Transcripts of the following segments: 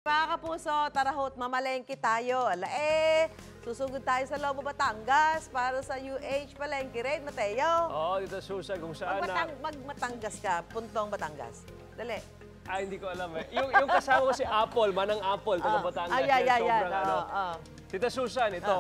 Mga kapuso, tara ho't mamalengke tayo. Susugod tayo sa Lobo, Batangas para sa UH Palengke Raid, Mateo. Oo, dito Susan, kung saan Magmatangas ka, puntong Batangas. Dali. Hindi ko alam eh. Yung kasama ko si Apple, Manang Apple, taga Batangas. Tita Susan, ito,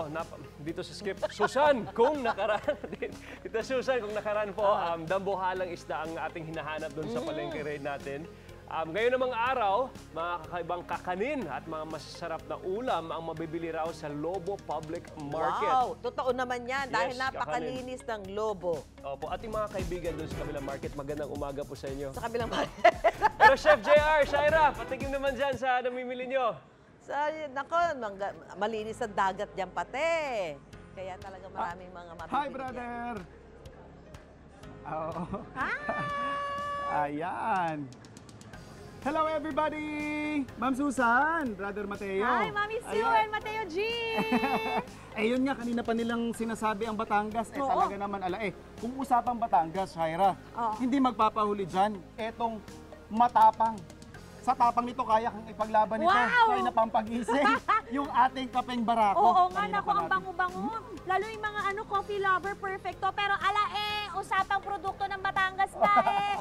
dito sa script. Susan, kung nakaraan din. Tita Susan, kung nakaraan po, dambuhalang isda ang ating hinahanap doon sa Palengke Raid natin. Ngayon namang araw, mga kakaibang kakanin at mga masasarap na ulam ang mabibili raw sa Lobo Public Market. Wow, totoo naman yan dahil Yes, napakalinis ng Lobo. Opo, at yung mga kaibigan doon sa kabilang market, magandang umaga po sa inyo. Sa kabilang market. Pero Chef JR, Shaira, patikim naman dyan sa namimili nyo. Nako, malinis ang dagat dyan pati. Kaya talaga maraming mga mabibili. Hi, brother! Oh. Hi! Ayan. Hello, everybody! Ma'am Susan, Brother Mateo. Hi, Mami Sue and Mateo G! Yun nga, kanina pa nilang sinasabi ang Batangas. Talaga naman, kung usapang Batangas, Shaira, hindi magpapahuli dyan. Etong matapang. Sa tapang nito, kaya kang ipaglaban nito. Kaya napampagising yung ating kapeng barako. Oo nga, naku, ang bango-bango. Lalo yung mga coffee lover, perfecto. Pero usapang produkto ng Batangas na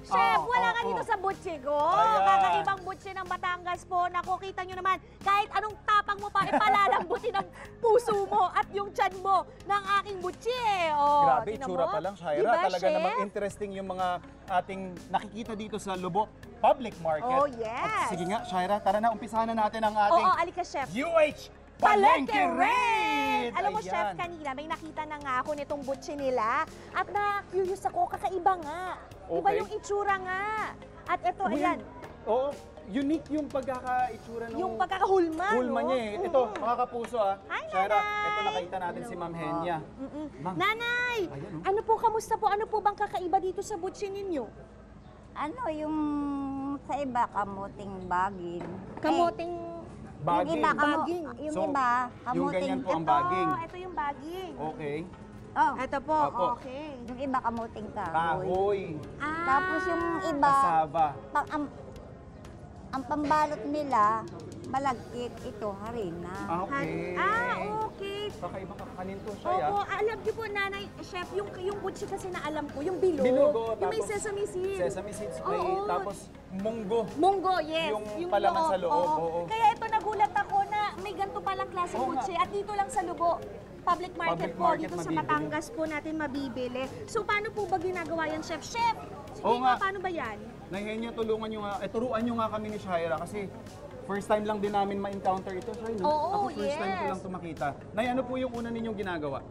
Chef, wala nga dito sa butche ko. Kakaibang butche ng Batangas po. Naku, kita nyo naman, kahit anong tapang mo pa, ipalalambutin ang puso mo at yung tiyan mo ng aking butche. Grabe, itsura pa lang, Shaira. Diba, talaga Chef? Namang interesting yung mga ating nakikita dito sa Lobo Public Market. Oh, yes. At sige nga, Shaira, tara na, umpisahan na natin ang ating alika, Chef. UH Palengke Raid! Alam mo, Chef, kanina may nakita na nga ako nitong butche nila at na-curious ako, kakaiba nga. Iba yung itsura nga. At ito, ayan. Oo, unique yung pagkakaitsura nung... Yung pagkakahulma, Hulma niya eh. Ito, mga kapuso Hi, Shaira, Nanay! ito nakita natin si Ma'am Henya. Nanay! Ano po, kamusta po? Ano po bang kakaiba dito sa butche ninyo? Yung sa iba, kamuting baging. Kamuting... Baging. Yung iba, Baging. Yung So, iba, kamuting... yung ganyan po ang baging. Ito yung baging. Okay. Ito po, Opo. okay. Yung iba, kamuting kahoy. Kahoy. Tapos yung iba, Kasaba. ang pambalot nila, malagkit. Ito, harina. Okay. Okay. Kakaibang kakanin to siya. Opo, alam niyo po, Nanay, Chef, yung butche kasi na alam ko, yung bilog. Binugo, yung may tapos sesame seeds. Sesame seeds may, tapos munggo. Munggo, yes. Yung palaman sa loob, oo. Kaya ito, nagulat ako na may ganito palang klase butche at dito lang sa Lubo. Public market po, dito sa Batangas po natin mabibili. So, paano po ba ginagawa yan, Chef? Chef, sige nga, paano ba yan? Nahihenya, turuan nyo nga kami ni Shaira kasi first time lang din namin ma-encounter ito, Shaira. Oo, Ako first time ko lang ito makita. Nay, ano po yung una ninyong ginagawa?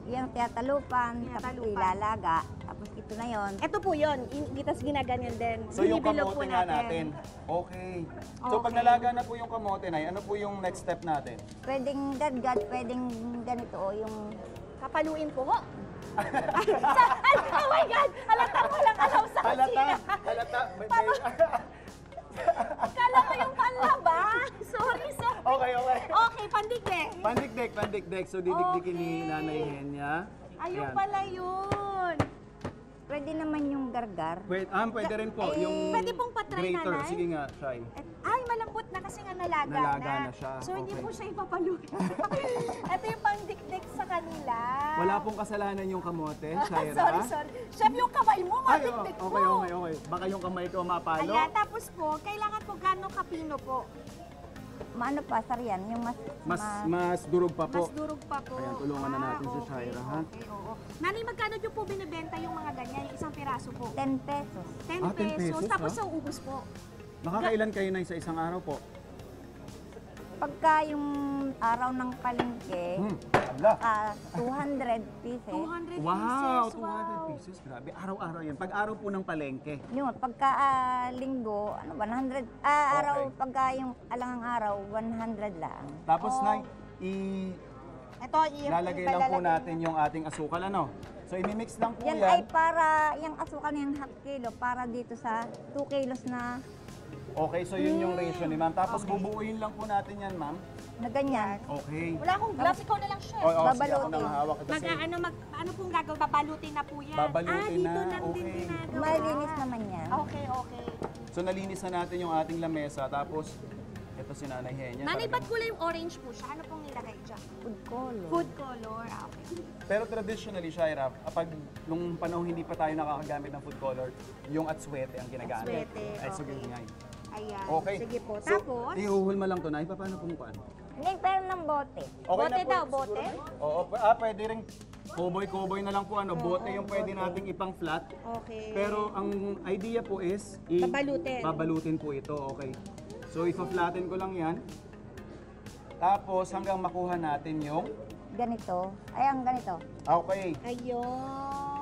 Yung tiyatalupan, tapos ilalaga. Tapos ito na yon. Ito po yun, itas ginaganyan din. So yung Binibilog kamote nga natin. Okay. So pag nalaga na po yung kamote, Nay, ano po yung next step natin? Pwedeng gadgad, pwedeng ganito, yung... Kapaluin po ho. Oh my God! Halata ko lang alam sa kusina. Halata. Akala ko yung panlaba. Sorry. Okay. Okay, pandikdik. Pandikdik. So didikdikin ni Nanay Henya. Ayun pala yun. Pwede naman yung gargar. Pwede rin po. Yung Pwede pong patry, grater. Nanay? Sige nga, Shy. Ay, malambot na kasi nga nalaga na siya. So, hindi Okay. po siya ipapaluin. Ito yung pandikdik sa kanila. Wala pong kasalanan yung kamote, Shaira. Sorry. Chef, yung kamay mo, madikdik po. Okay. Baka yung kamay ko mapalo. Ayan, tapos po, kailangan po gano'ng kapino po. Maano pa, sariyan, yung Mas durog pa po. Mas durog pa po. Ayan, tulungan na natin si Shaira, ha? Okay, oo. Nanay, magkano nyo po binibenta yung mga ganyan, yung isang piraso po? 10 pesos. 10 10 pesos, Tapos ha? sa ubos po. Nakakailan kayo na sa isang araw po? Pagka yung araw ng palengke, 200 pieces. 200 Wow, pieces. 200 pieces. Grabe, araw-araw yan. Pag araw po ng palengke. Yung pagka linggo, 100, pagka yung alangang araw, 100 lang. Tapos, Nay, Ito, lalagay lang po natin yung ating asukal, ano? So, imimix lang po Yan yan. ay para, yung asukal na yung half kilo, para dito sa 2 kilos na Okay, so yun yung ratio ni ma'am. Tapos bubuuin lang po natin yan, ma'am. na ganyan. Okay. Wala akong gloves, ikaw na lang, chef. Sige, ako Babalutin. nang hawak kasi. Ano pong gagawin? Babalutin na po yan. Babalutin dito na, lang din okay. ginagawa. Malinis naman yan. Okay. So nalinis na natin yung ating lamesa. Tapos Ito si Nanay Henya. Nanay, talagang- ba't kulay yung orange po siya? Ano pong nilagay dyan? Food color. Food color. Ah, okay. Pero traditionally, Shaira, kapag nung panahon hindi pa tayo nakakagamit ng food color, yung atswete ang ginagamit. Atswete, Ay, sige okay. nga. Ayan. Okay. Sige po. So, Tapos, ihuhulma lang to, Nay. Paano pumukaan? Hindi, pero ng bote. Okay bote na po. daw, bote? Oo, pwede rin cowboy na lang po. Bote yung pwede nating ipang flat. Okay. Pero ang idea po is Babalutin. babalutin po ito, okay. So ipa-flatten ko lang 'yan. Tapos hanggang makuha natin yung Ganito. Ay, ang ganito. okay. Ayun.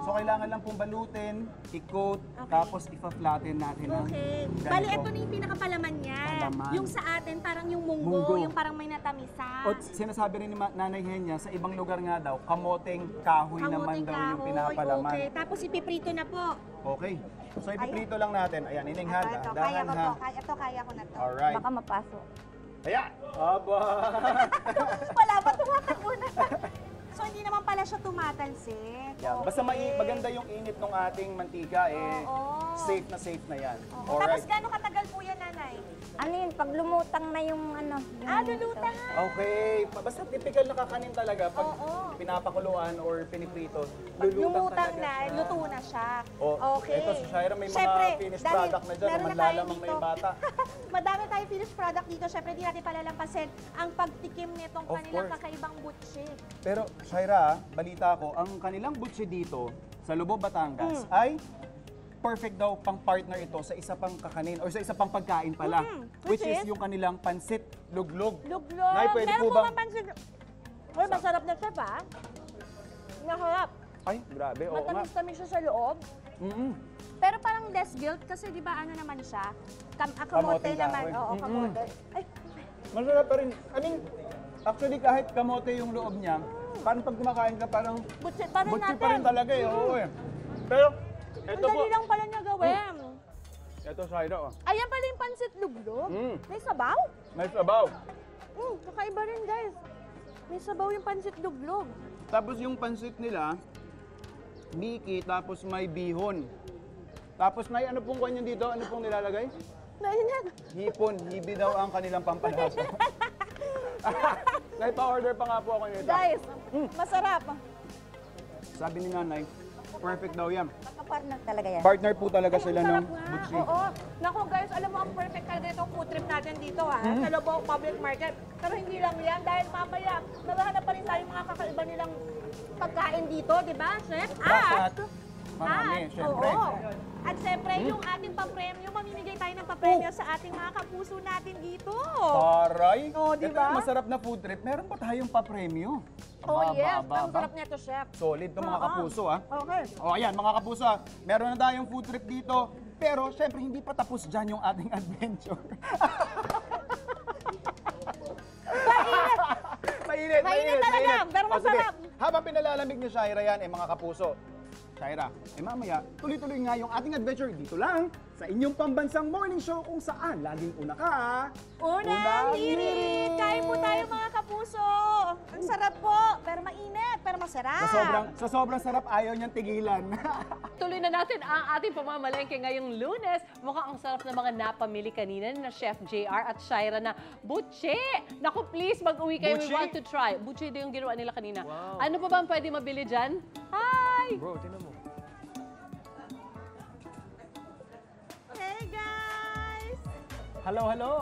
So kailangan lang pong balutin, i-coat, Okay. tapos ipa-flatten natin ng Okay. ganito. Bali, ito na yung pinakapalaman niya. Palaman. Yung sa atin, parang yung munggo, Munggo. yung parang may natamisa. O sinasabi rin ni Nanay Henya, sa ibang lugar nga daw, kamoteng kahoy naman Kamuting daw yung kahoy, pinapalaman. Okay, tapos ipiprito na po. Okay. So ipiprito lang natin. Ayan, ininghan. Ito, kaya Dahan ko ha. to. Ito, kaya ko na to. Alright. Baka mapasok. Ayan. Aba. Wala ba tumatakbo na? So, hindi naman pala siya tumatalsik. Yan. Basta maganda yung init ng ating mantika, Oo. safe na yan. Oo. Tapos, gano'ng katagal po yan, nanay? Ano yun, pag lumutang na yung ano. Yung Lulutang. Okay. Basta typical na kakanin talaga. Pag Oo. pinapakuluan or piniprito, Pag lulutang lumutang talaga na, siya. luto na siya. Oh, Okay. Eto si Shaira, may Syempre, mga finished dahil product na dyan. meron na Manlalamang tayo na yung dito. bata. Madami tayong finished product dito. Syempre, di natin palalampasin ang pagtikim nitong Of kanilang course. kakaibang butche. Pero Shaira, balita ko, ang kanilang butche dito sa Lubao, Batangas ay perfect daw pang partner ito sa isa pang kakanin or sa isa pang pagkain pala. Which Which is is? yung kanilang pansit luglog. Luglog. Nay, pwede Meron po po bang... bang pansin? Uy, masarap na siya pa. Masarap. Ay, grabe, oo nga. Matamis-tamis siya sa loob. Pero parang less guilt kasi di ba ano naman siya? Kamote Kamote naman. kahoy. Oo, kamote. Ay, Masarap pa rin. I mean, actually kahit kamote yung loob niya, parang pag kumakain ka parang butsit pa rin butchi natin. pa rin talaga eh. Oo eh. Pero, Ang ito po. dali lang pala niya gawin. Ito, Shaira, oh. Ayan pala yung pansit luglog. May sabaw? May sabaw. Kakaiba rin guys. May sabaw yung pansit luglog. Tapos yung pansit nila, Miki, tapos may bihon. Tapos may ano pong kanya dito? Ano pong nilalagay? Nainag. Hipon. Hibi daw ang kanilang pampalasa. Naipa-order pa nga po ako nito. Guys, masarap. Sabi ni nanay, perfect daw yan. Partner talaga yan. Partner po talaga Ay, sila ang ng sarap nga. butchi. Oo. Naku guys, alam mo ang perfect talaga itong food trip natin dito ha. Sa Lubao Public Market. Pero hindi lang yan dahil mamaya naghahanap pa rin tayo mga kakaiba nilang pagkain dito, di ba, Chef? Dapat. Marami, syempre. Oo. At syempre, yung ating papremyo, mamimigay tayo ng papremyo sa ating mga kapuso natin dito. Taray! Oh, di ba? Ito, masarap na food trip. Meron pa tayong papremyo. Oh Aba, yes, aba, ang aba. sarap nito, Chef. Solid to mga Oo. kapuso ha. Okay. O ayan mga kapuso ha. Meron na tayong food trip dito. Pero syempre hindi pa tapos dyan yung ating adventure. Mainit! Mainit talaga, pero O, sige. masarap. Habang pinalalamig ni Shaira yan, mga kapuso. Shaira, mamaya, tuloy-tuloy nga yung ating adventure dito lang sa inyong pambansang morning show kung saan laging una ka. Unang hirit! Kain po tayo mga kapuso! Ang sarap po, pero mainit, pero masarap. Sa sobrang sarap, ayaw niyang tigilan. Tuloy na natin ang ating pamamalengke ngayong Lunes. Mukhang ang sarap ng mga napamili kanina na Chef JR at Shaira na butche. Naku, please, mag-uwi kayo. We Butche? want to try. Butche din yung ginawa nila kanina. Wow. Ano pa ba ang pwede mabili dyan? Hi! Bro, tinan mo. Hey guys! Hello, hello!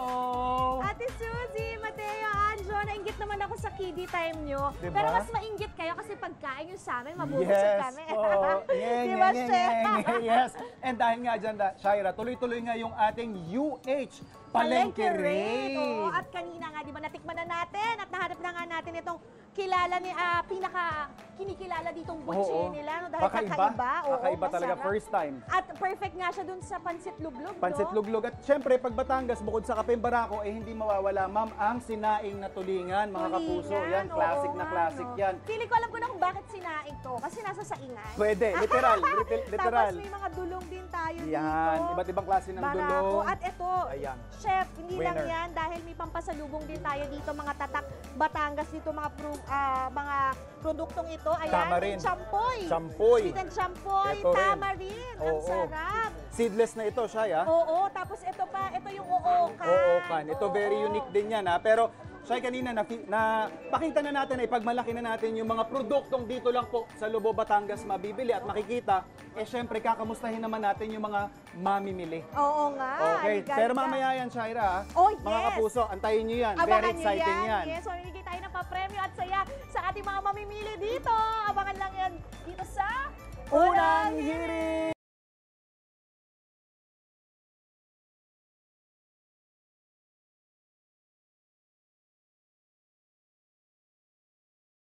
Ate Suzy, Mateo, Anjo, nainggit naman ako sa kiddie time nyo. Diba? Pero mas mainggit kayo kasi pagkain nyo sa amin, mabubusog Yes kami. po. Yeng, Di ba, yeng, Chef? yeng, yeng, yes. And dahil nga dyan, Shaira, tuloy-tuloy nga yung ating UH Palengke Raid. Oo, at kanina nga, di ba, natikman na natin at nahanap na nga natin itong kilala ni, kinikilala ditong butche Oo. nila. No? Dahil kakaiba. Oo, Kakaiba talaga, masarap. first time. At perfect nga siya dun sa pansit luglog, Pansit no? luglog. At syempre, pag Batangas, bukod sa kapeng barako, eh hindi mawawala, ma'am, ang sinaing na tulingan, mga kapuso. Yan, Tulingan, classic oo na nga, classic no? yan. Feeling ko alam ko na kung bakit sinaing to. Kasi nasa saingan. Pwede, literal, literal. Tapos may mga dulong din tayo Yan, dito. iba't ibang klase ng Barako. dulong. At ito, Ayan. Chef, hindi lang Winner. yan dahil may pampasalubong din tayo dito mga tatak Batangas dito mga produktong ito. Ayan, Tamarin. yung champoy. Champoy. Sweet and champoy, Ito rin. tamarin. Ang Oo. sarap. Seedless na ito, Shai, ha? Oo, tapos ito pa, ito yung ookan. Ookan. Ito very Oo. unique din yan, ha? Pero, Shai, kanina pakita na natin, ipagmalaki na natin yung mga produktong dito lang po sa Lobo, Batangas mabibili at makikita. Eh, syempre, kakamustahin naman natin yung mga mamimili. Oo nga. Okay, halika, pero halika. mamaya yan, Shaira, ha? Oh, Mga yes. kapuso, antayin nyo yan. Abangan Very nyo exciting yan. Yes, so nagiging tayo ng papremyo at saya sa ating mga mamimili dito. Abangan lang yan dito sa Unang hirit!